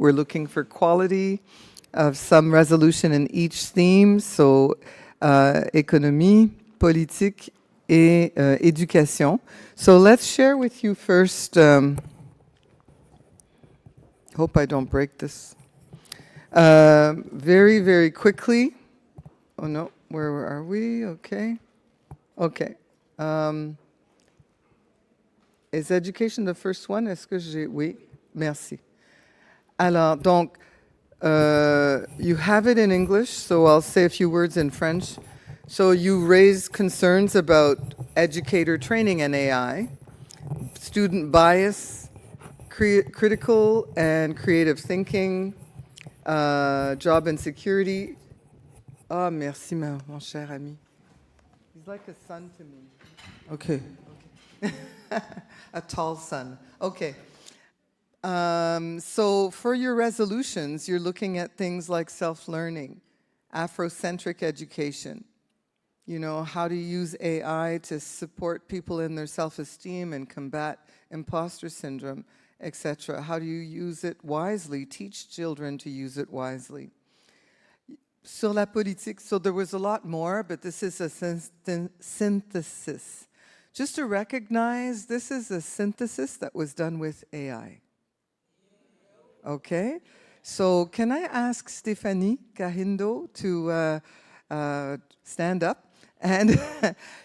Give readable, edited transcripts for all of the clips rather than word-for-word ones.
We're looking for quality of some resolution in each theme. So, économie, politique, et éducation. So let's share with you first. Hope I don't break this. Very, very quickly. Oh no, where are we? Okay. Okay. Is education the first one? Est-ce que j'ai... Oui, merci. Alors, donc, you have it in English, so I'll say a few words in French. So you raised concerns about educator training in AI, student bias, critical and creative thinking, job insecurity. Ah, merci, mon cher ami. He's like a son to me. Okay. A tall son. Okay. So for your resolutions, you're looking at things like self-learning, Afrocentric education. You know, how to use AI to support people in their self-esteem and combat imposter syndrome, etc. How do you use it wisely? Teach children to use it wisely. Sur la politique, so there was a lot more, but this is a synthesis. Just to recognize, this is a synthesis that was done with AI. Okay? So can I ask Stephanie Kahindo to stand up? And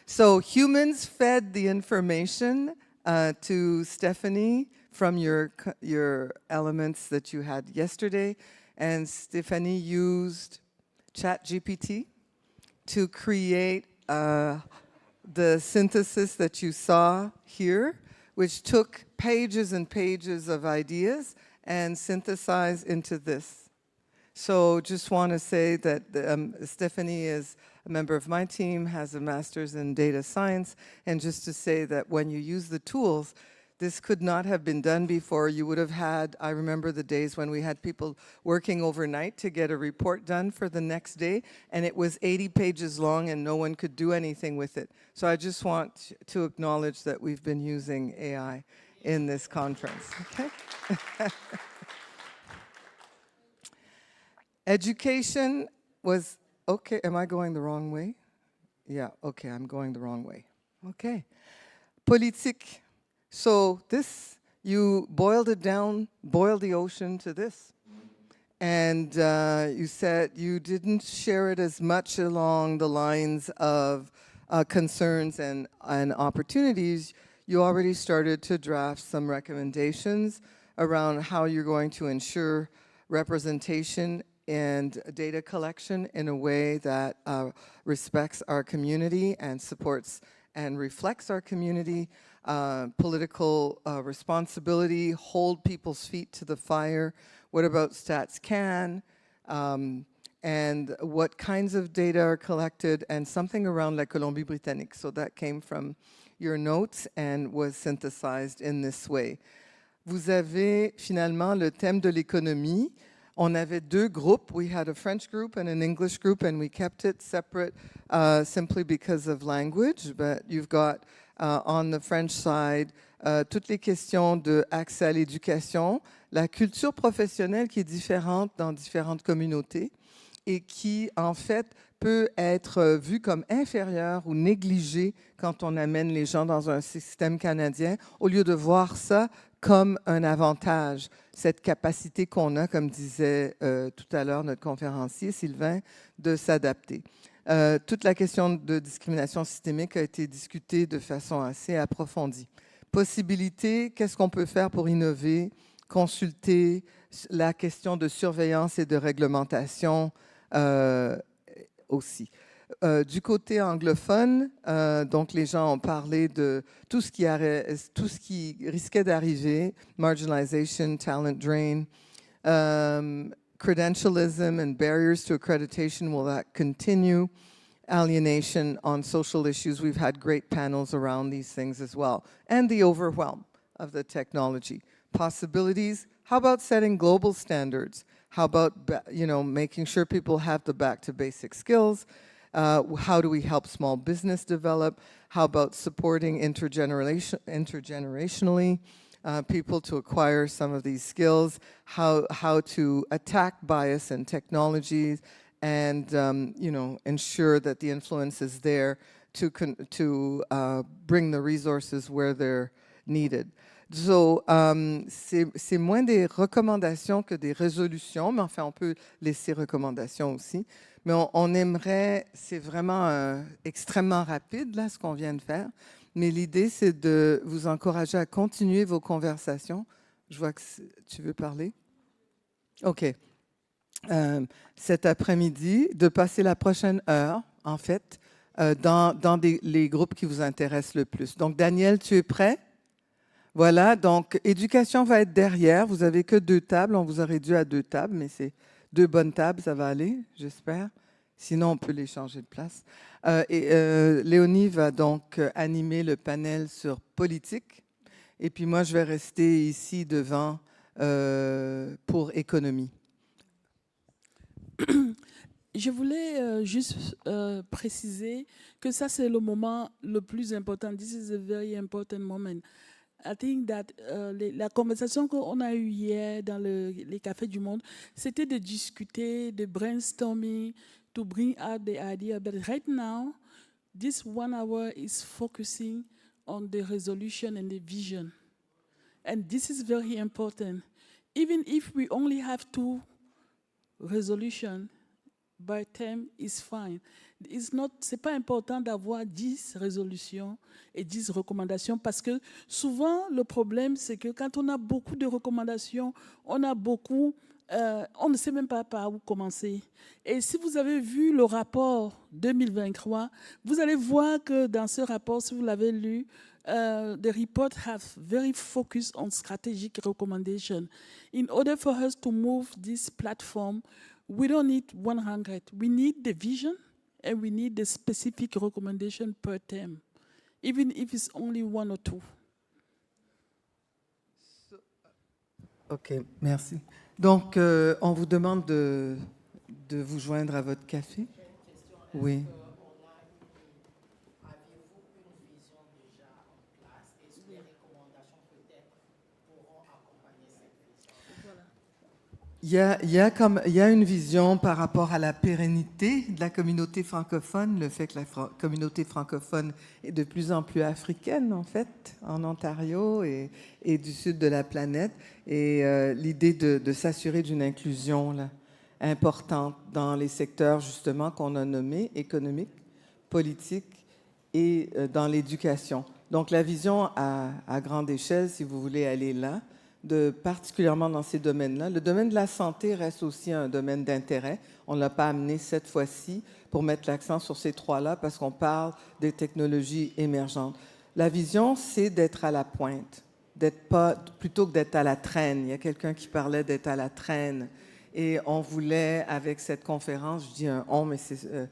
so humans fed the information to Stephanie from your elements that you had yesterday, and Stephanie used ChatGPT to create the synthesis that you saw here, which took pages and pages of ideas and synthesized into this. So just want to say that Stephanie is a member of my team, has a master's in data science, and just to say that when you use the tools, this could not have been done before. You would have had, I remember the days when we had people working overnight to get a report done for the next day, and it was 80 pages long and no one could do anything with it. So I just want to acknowledge that we've been using AI in this conference, okay? Education was, okay, am I going the wrong way? Yeah, okay, I'm going the wrong way. Okay. Politique. So this, you boiled it down, boiled the ocean to this. And you said you didn't share it as much along the lines of concerns and opportunities. You already started to draft some recommendations around how you're going to ensure representation and data collection in a way that respects our community and supports and reflects our community, political responsibility, hold people's feet to the fire. What about StatsCan? And what kinds of data are collected, and something around la Colombie-Britannique. So that came from your notes and was synthesized in this way. Vous avez finalement le thème de l'économie. On avait deux groupes. We had a French group and an English group, and we kept it separate simply because of language. But you've got on the French side toutes les questions d'accès à l'éducation, la culture professionnelle qui est différente dans différentes communautés et qui, en fait, peut être vue comme inférieure ou négligée quand on amène les gens dans un système canadien, au lieu de voir ça comme un avantage, cette capacité qu'on a, comme disait tout à l'heure notre conférencier Sylvain, de s'adapter. Toute la question de discrimination systémique a été discutée de façon assez approfondie. Possibilités, qu'est-ce qu'on peut faire pour innover, consulter la question de surveillance et de réglementation aussi. Du côté anglophone, donc les gens ont parlé de tout ce qui risquait d'arriver, marginalization, talent drain, credentialism and barriers to accreditation, will that continue? Alienation on social issues, we've had great panels around these things as well. And the overwhelm of the technology. Possibilities, how about setting global standards? How about, you know, making sure people have the back to basic skills? How do we help small business develop? How about supporting intergenerationally? people to acquire some of these skills, how to attack bias in technologies, and ensure that the influence is there to bring the resources where they're needed. So, c'est moins des recommandations que des résolutions, mais enfin, on peut laisser recommandations aussi. Mais on aimerait, c'est vraiment extrêmement rapide, là, ce qu'on vient de faire. Mais l'idée, c'est de vous encourager à continuer vos conversations. Je vois que tu veux parler. OK. Cet après-midi, de passer la prochaine heure, en fait, dans les groupes qui vous intéressent le plus. Donc, Daniel, tu es prêt? Voilà, donc éducation va être derrière. Vous n'avez que 2 tables. On vous a réduit à 2 tables, mais c'est 2 bonnes tables, ça va aller, j'espère. Sinon, on peut les changer de place. Léonie va donc animer le panel sur politique. Et puis moi, je vais rester ici devant pour économie. Je voulais juste préciser que ça, c'est le moment le plus important. This is a very important moment. I think that la conversation qu'on a eue hier dans les cafés du monde, c'était de discuter, de brainstorming, to bring out the idea. But right now, this 1 hour is focusing on the resolution and the vision. And this is very important. Even if we only have 2 resolutions, by term is fine. C'est pas important d'avoir 10 résolutions et 10 recommandations parce que souvent le problème c'est que quand on a beaucoup de recommandations, on ne sait même pas par où commencer. Et si vous avez vu le rapport 2023, vous allez voir que dans ce rapport, si vous l'avez lu, the report has very focused on strategic recommendation. In order for us to move this platform, we don't need 100. We need the vision and we need the specific recommendation per term, even if it's only 1 or 2. OK, merci. Donc, on vous demande de vous joindre à votre café. Oui. Il y a une vision par rapport à la pérennité de la communauté francophone, le fait que la communauté francophone est de plus en plus africaine, en fait, en Ontario et du sud de la planète, et l'idée de s'assurer d'une inclusion là, importante dans les secteurs, justement, qu'on a nommés, économique, politique et dans l'éducation. Donc, la vision à grande échelle, si vous voulez aller là, particulièrement dans ces domaines-là. Le domaine de la santé reste aussi un domaine d'intérêt. On ne l'a pas amené cette fois-ci pour mettre l'accent sur ces 3-là parce qu'on parle des technologies émergentes. La vision, c'est d'être à la pointe, plutôt que d'être à la traîne. Il y a quelqu'un qui parlait d'être à la traîne. Et on voulait, avec cette conférence, je dis un on, mais c'est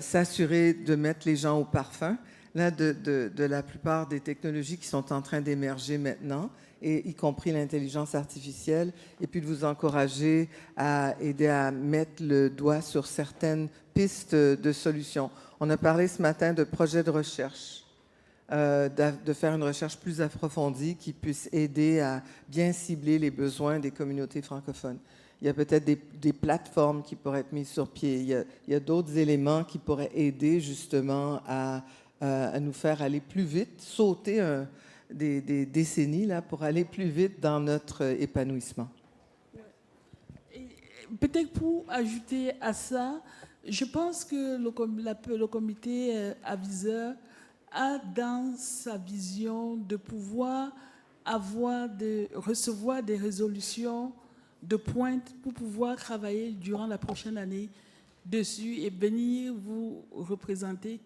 s'assurer de mettre les gens au parfum, là, de la plupart des technologies qui sont en train d'émerger maintenant, et y compris l'intelligence artificielle, et puis de vous encourager à aider à mettre le doigt sur certaines pistes de solutions. On a parlé ce matin de projets de recherche, de faire une recherche plus approfondie qui puisse aider à bien cibler les besoins des communautés francophones. Il y a peut-être des plateformes qui pourraient être mises sur pied. Il y a d'autres éléments qui pourraient aider justement à nous faire aller plus vite, sauter des décennies là, pour aller plus vite dans notre épanouissement. Peut-être pour ajouter à ça, je pense que le comité aviseur a dans sa vision de pouvoir recevoir des résolutions de pointe pour pouvoir travailler durant la prochaine année dessus et venir vous représenter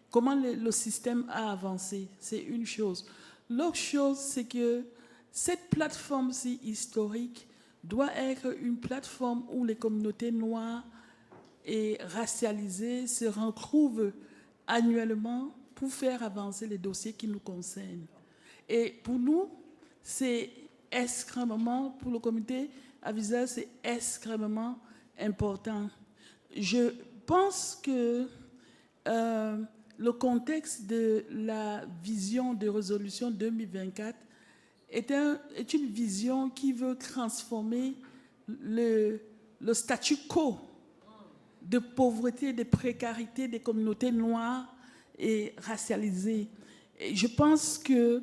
comment le système a avancé. C'est une chose. L'autre chose, c'est que cette plateforme-ci historique doit être une plateforme où les communautés noires et racialisées se retrouvent annuellement pour faire avancer les dossiers qui nous concernent. Et pour nous, c'est extrêmement, pour le comité aviseur, c'est extrêmement important. Je pense que le contexte de la vision de résolution 2024 est une vision qui veut transformer le statu quo de pauvreté et de précarité des communautés noires et racialisées. Et je pense que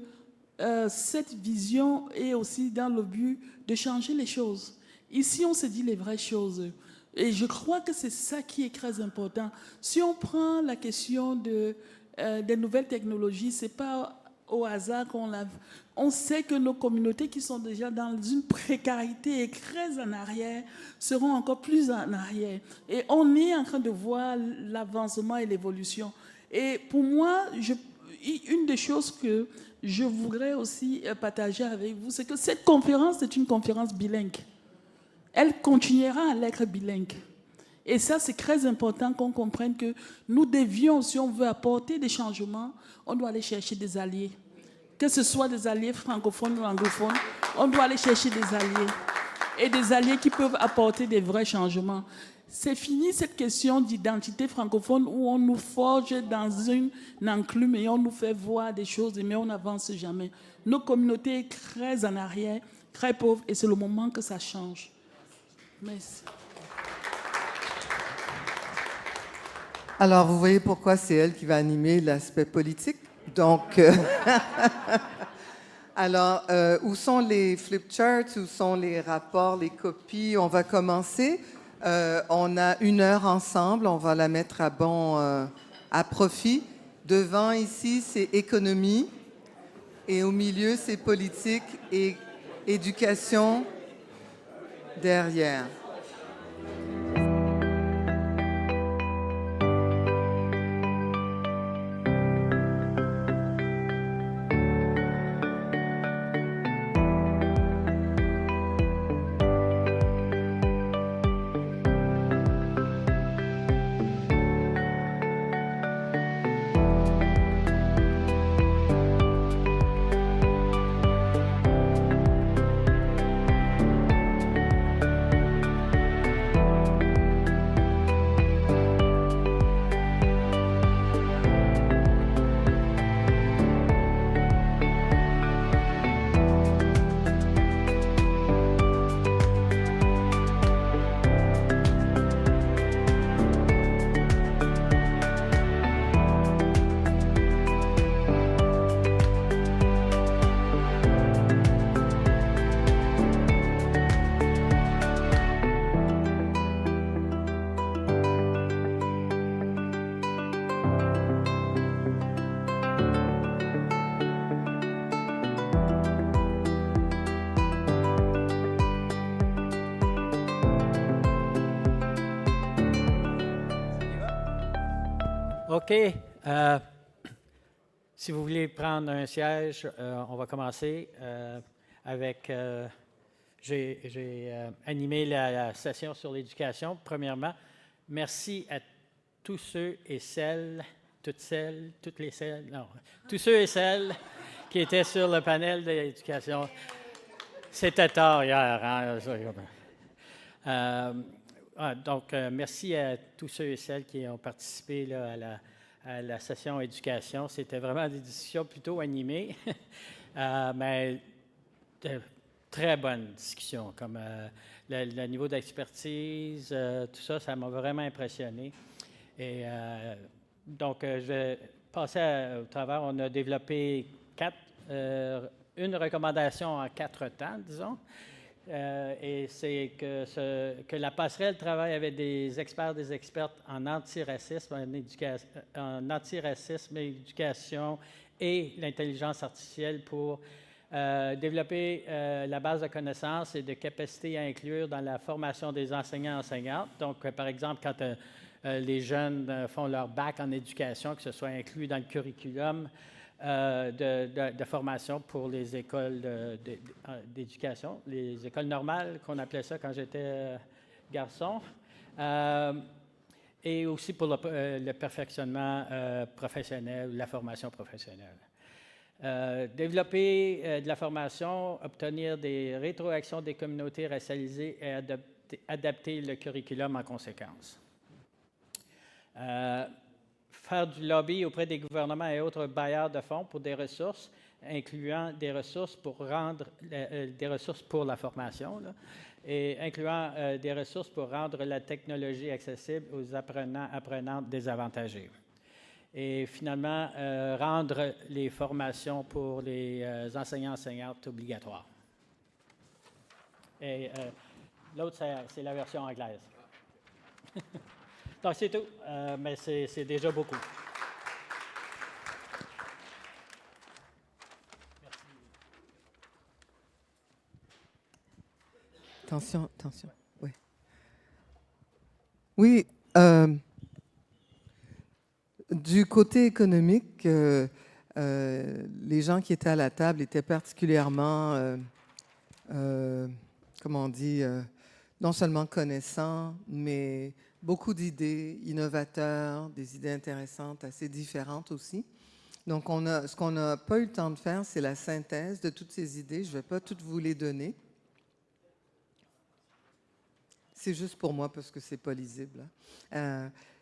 cette vision est aussi dans le but de changer les choses. Ici, on se dit les vraies choses. Et je crois que c'est ça qui est très important. Si on prend la question des nouvelles technologies, ce n'est pas au hasard qu'on l'a. On sait que nos communautés qui sont déjà dans une précarité et très en arrière seront encore plus en arrière. Et on est en train de voir l'avancement et l'évolution. Et pour moi, une des choses que je voudrais aussi partager avec vous, c'est que cette conférence est une conférence bilingue. Elle continuera à l'être bilingue. Et ça, c'est très important qu'on comprenne que nous devions, si on veut apporter des changements, on doit aller chercher des alliés. Que ce soit des alliés francophones ou anglophones, on doit aller chercher des alliés. Et des alliés qui peuvent apporter des vrais changements. C'est fini cette question d'identité francophone où on nous forge dans une enclume et on nous fait voir des choses, mais on n'avance jamais. Nos communautés sont très en arrière, très pauvres, et c'est le moment que ça change. Merci. Alors, vous voyez pourquoi c'est elle qui va animer l'aspect politique. Donc, alors, où sont les flip charts, où sont les rapports, les copies? On va commencer. On a 1 heure ensemble, on va la mettre à profit. Devant, ici, c'est économie. Et au milieu, c'est politique et éducation derrière. OK. Si vous voulez prendre un siège, on va commencer avec... J'ai animé la session sur l'éducation. Premièrement, merci à tous ceux et celles, tous ceux et celles qui étaient sur le panel de l'éducation. C'était tard hier. Hein? Donc, merci à tous ceux et celles qui ont participé là, à la session éducation. C'était vraiment des discussions plutôt animées, mais de très bonnes discussions, comme le niveau d'expertise, tout ça, ça m'a vraiment impressionné. Et donc, je vais passer au travers. On a développé une recommandation en 4 temps, disons. Et c'est que la passerelle travaille avec des experts, des expertes en antiracisme, en antiracisme et éducation et l'intelligence artificielle pour développer la base de connaissances et de capacités à inclure dans la formation des enseignants et enseignantes. Donc, par exemple, quand les jeunes font leur bac en éducation, que ce soit inclus dans le curriculum, de formation pour les écoles d'éducation, les écoles normales, qu'on appelait ça quand j'étais garçon, et aussi pour le perfectionnement professionnel, la formation professionnelle. Développer de la formation, obtenir des rétroactions des communautés racialisées et adapter le curriculum en conséquence. faire du lobby auprès des gouvernements et autres bailleurs de fonds pour des ressources, incluant des ressources pour rendre des ressources pour la formation, là, et incluant des ressources pour rendre la technologie accessible aux apprenantes désavantagées. Et finalement, rendre les formations pour les enseignantes obligatoires. Et l'autre, c'est la version anglaise. Donc, c'est tout, mais c'est déjà beaucoup. Attention, attention. Oui. Oui, du côté économique, les gens qui étaient à la table étaient particulièrement, comment on dit, non seulement connaissants, mais beaucoup d'idées, innovateurs, des idées intéressantes, assez différentes aussi. Donc, ce qu'on n'a pas eu le temps de faire, c'est la synthèse de toutes ces idées. Je ne vais pas toutes vous les donner. C'est juste pour moi parce que c'est pas lisible.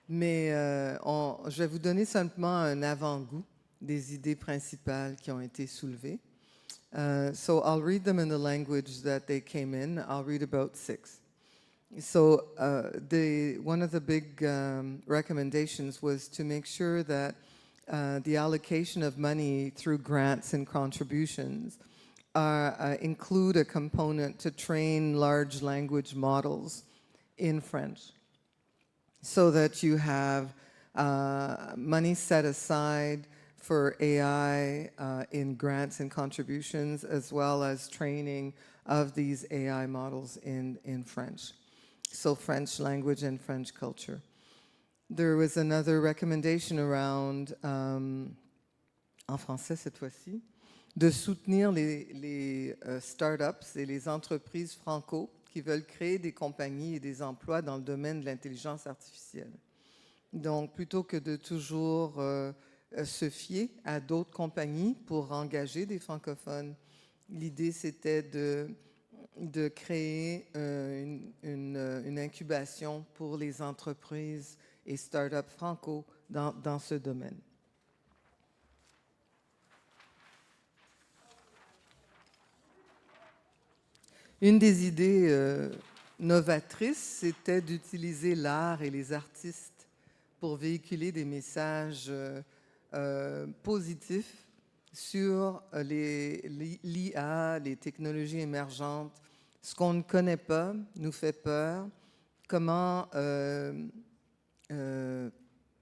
Mais je vais vous donner simplement un avant-goût des idées principales qui ont été soulevées. So I'll read them in the language that they came in. I'll read about 6. So one of the big recommendations was to make sure that the allocation of money through grants and contributions include a component to train large language models in French, so that you have money set aside for AI in grants and contributions, as well as training of these AI models in French. So French language and French culture. There was another recommendation around, en français cette fois-ci, de soutenir les startups et les entreprises franco qui veulent créer des compagnies et des emplois dans le domaine de l'intelligence artificielle. Donc, plutôt que de toujours se fier à d'autres compagnies pour engager des francophones, l'idée, c'était de créer une incubation pour les entreprises et startups franco dans ce domaine. Une des idées novatrices, c'était d'utiliser l'art et les artistes pour véhiculer des messages positifs sur l'IA, les technologies émergentes. Ce qu'on ne connaît pas nous fait peur. Comment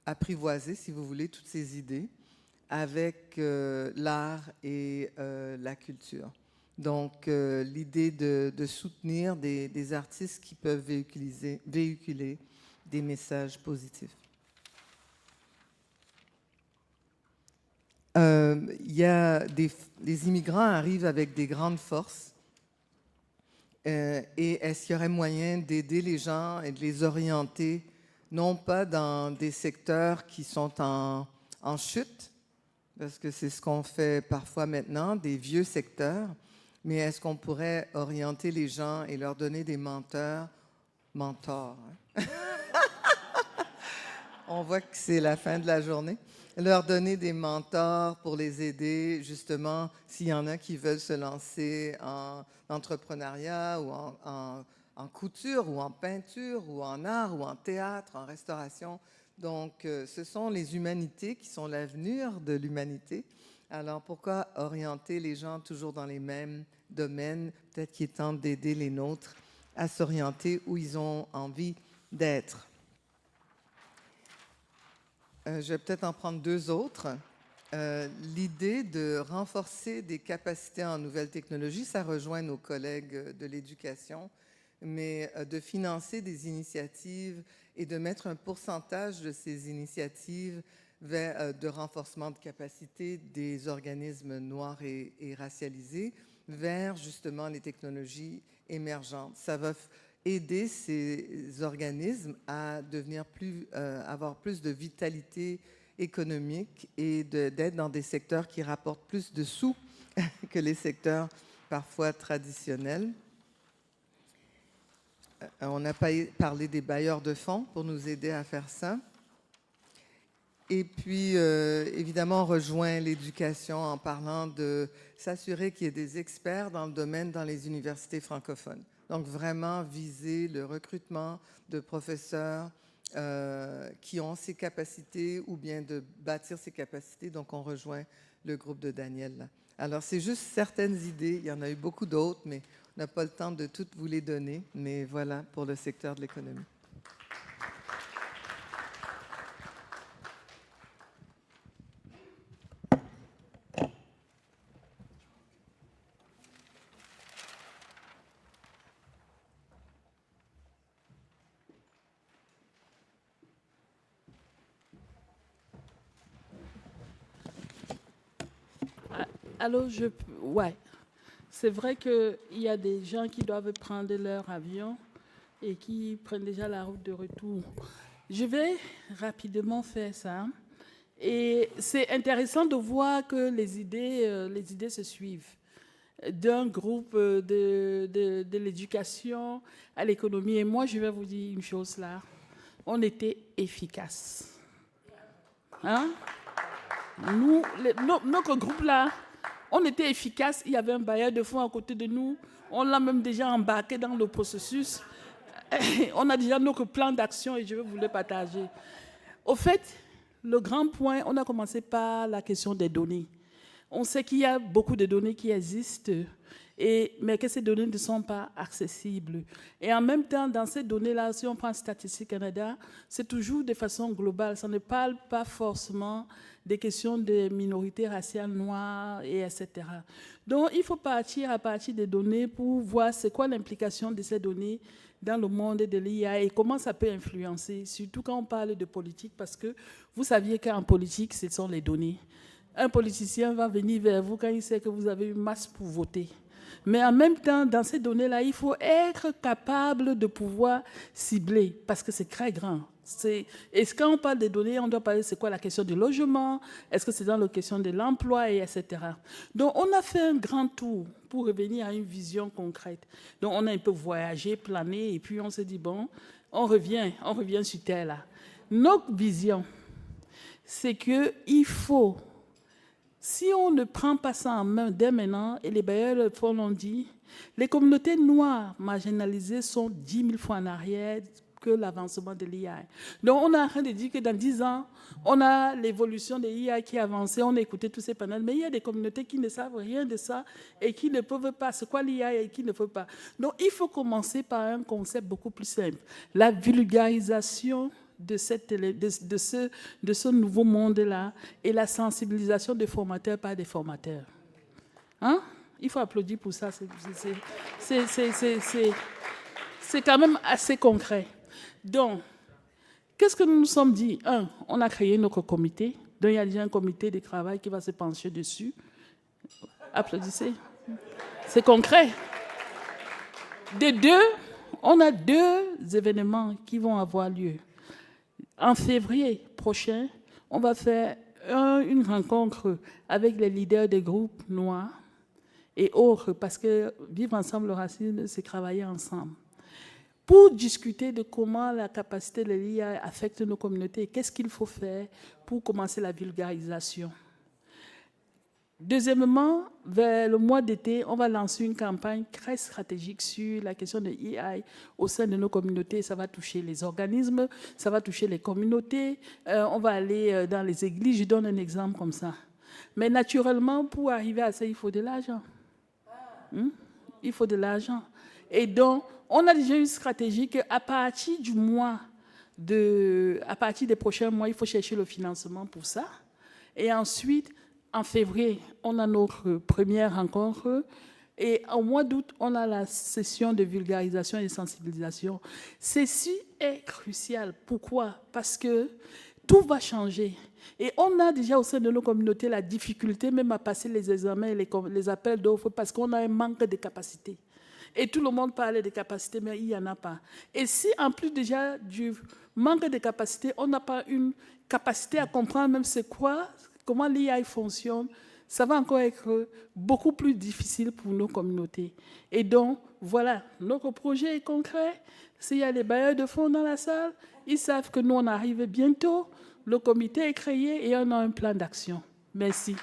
apprivoiser, si vous voulez, toutes ces idées avec l'art et la culture. Donc, l'idée de soutenir des artistes qui peuvent véhiculer des messages positifs. Les immigrants arrivent avec des grandes forces. Et est-ce qu'il y aurait moyen d'aider les gens et de les orienter, non pas dans des secteurs qui sont en chute, parce que c'est ce qu'on fait parfois maintenant, des vieux secteurs, mais est-ce qu'on pourrait orienter les gens et leur donner des mentors, hein? On voit que c'est la fin de la journée. Leur donner des mentors pour les aider, justement, s'il y en a qui veulent se lancer en entrepreneuriat ou en couture ou en peinture ou en art ou en théâtre, en restauration. Donc, ce sont les humanités qui sont l'avenir de l'humanité. Alors, pourquoi orienter les gens toujours dans les mêmes domaines? Peut-être qu'il est temps d'aider les nôtres à s'orienter où ils ont envie d'être. Je vais peut-être en prendre 2 autres. L'idée de renforcer des capacités en nouvelles technologies, ça rejoint nos collègues de l'éducation, mais de financer des initiatives et de mettre un pourcentage de ces initiatives vers de renforcement de capacité des organismes noirs et racialisés vers justement les technologies émergentes. Ça va aider ces organismes à devenir avoir plus de vitalité économique et d'être dans des secteurs qui rapportent plus de sous que les secteurs parfois traditionnels. On n'a pas parlé des bailleurs de fonds pour nous aider à faire ça. Et puis, évidemment, on rejoint l'éducation en parlant de s'assurer qu'il y ait des experts dans le domaine dans les universités francophones. Donc, vraiment viser le recrutement de professeurs qui ont ces capacités ou bien de bâtir ces capacités. Donc, on rejoint le groupe de Daniel là. Alors, c'est juste certaines idées. Il y en a eu beaucoup d'autres, mais on n'a pas le temps de toutes vous les donner. Mais voilà pour le secteur de l'économie. Alors, ouais, c'est vrai qu'il y a des gens qui doivent prendre leur avion et qui prennent déjà la route de retour. Je vais rapidement faire ça. Et c'est intéressant de voir que les idées se suivent. D'un groupe de l'éducation à l'économie. Et moi, je vais vous dire une chose là. On était efficaces. Hein? Nous, notre groupe là, on était efficaces. Il y avait un bailleur de fonds à côté de nous. On l'a même déjà embarqué dans le processus. On a déjà notre plan d'action et je vais vous le partager. Au fait, le grand point, on a commencé par la question des données. On sait qu'il y a beaucoup de données qui existent, mais que ces données ne sont pas accessibles. Et en même temps, dans ces données-là, si on prend Statistique Canada, c'est toujours de façon globale. Ça ne parle pas forcément des questions de minorités raciales noires, et etc. Donc, il faut partir à partir des données pour voir c'est quoi l'implication de ces données dans le monde de l'IA et comment ça peut influencer, surtout quand on parle de politique, parce que vous saviez qu'en politique, ce sont les données. Un politicien va venir vers vous quand il sait que vous avez une masse pour voter. Mais en même temps, dans ces données-là, il faut être capable de pouvoir cibler, parce que c'est très grand. Et quand on parle des données, on doit parler c'est quoi la question du logement, est-ce que c'est dans la question de l'emploi, et etc. Donc, on a fait un grand tour pour revenir à une vision concrète. Donc, on a un peu voyagé, plané, et puis on s'est dit, bon, on revient sur Terre, là. Notre vision, c'est qu'il faut... Si on ne prend pas ça en main dès maintenant, et les bailleurs de fonds l'ont dit, les communautés noires marginalisées sont 10 000 fois en arrière que l'avancement de l'IA. Donc on est en train de dire que dans 10 ans, on a l'évolution de l'IA qui a avancé, on a écouté tous ces panels, mais il y a des communautés qui ne savent rien de ça et qui ne peuvent pas. C'est quoi l'IA et qui ne peuvent pas. Donc il faut commencer par un concept beaucoup plus simple. La vulgarisation de ce nouveau monde-là et la sensibilisation des formateurs par des formateurs. Hein? Il faut applaudir pour ça. C'est quand même assez concret. Donc, qu'est-ce que nous nous sommes dit? Un, on a créé notre comité. Donc, il y a déjà un comité de travail qui va se pencher dessus. Applaudissez. C'est concret. De deux, on a 2 événements qui vont avoir lieu. En février prochain, on va faire une rencontre avec les leaders des groupes noirs et autres, parce que vivre ensemble le racisme, c'est travailler ensemble, pour discuter de comment la capacité de l'IA affecte nos communautés et qu'est-ce qu'il faut faire pour commencer la vulgarisation. Deuxièmement, vers le mois d'été, on va lancer une campagne très stratégique sur la question de l'IA au sein de nos communautés. Ça va toucher les organismes, ça va toucher les communautés. On va aller dans les églises. Je donne un exemple comme ça. Mais naturellement, pour arriver à ça, il faut de l'argent. Il faut de l'argent. Et donc, on a déjà une stratégie qu'à partir à partir des prochains mois, il faut chercher le financement pour ça. Et ensuite, en février, on a notre première rencontre et au mois d'août, on a la session de vulgarisation et de sensibilisation. Ceci est crucial. Pourquoi? Parce que tout va changer. Et on a déjà au sein de nos communautés la difficulté même à passer les examens et les appels d'offres parce qu'on a un manque de capacité. Et tout le monde parle de capacité, mais il n'y en a pas. Et si en plus déjà du manque de capacité, on n'a pas une capacité à comprendre même c'est quoi, comment l'IA fonctionne, ça va encore être beaucoup plus difficile pour nos communautés. Et donc, voilà, notre projet est concret. S'il y a des bailleurs de fonds dans la salle, ils savent que nous, on arrive bientôt. Le comité est créé et on a un plan d'action. Merci.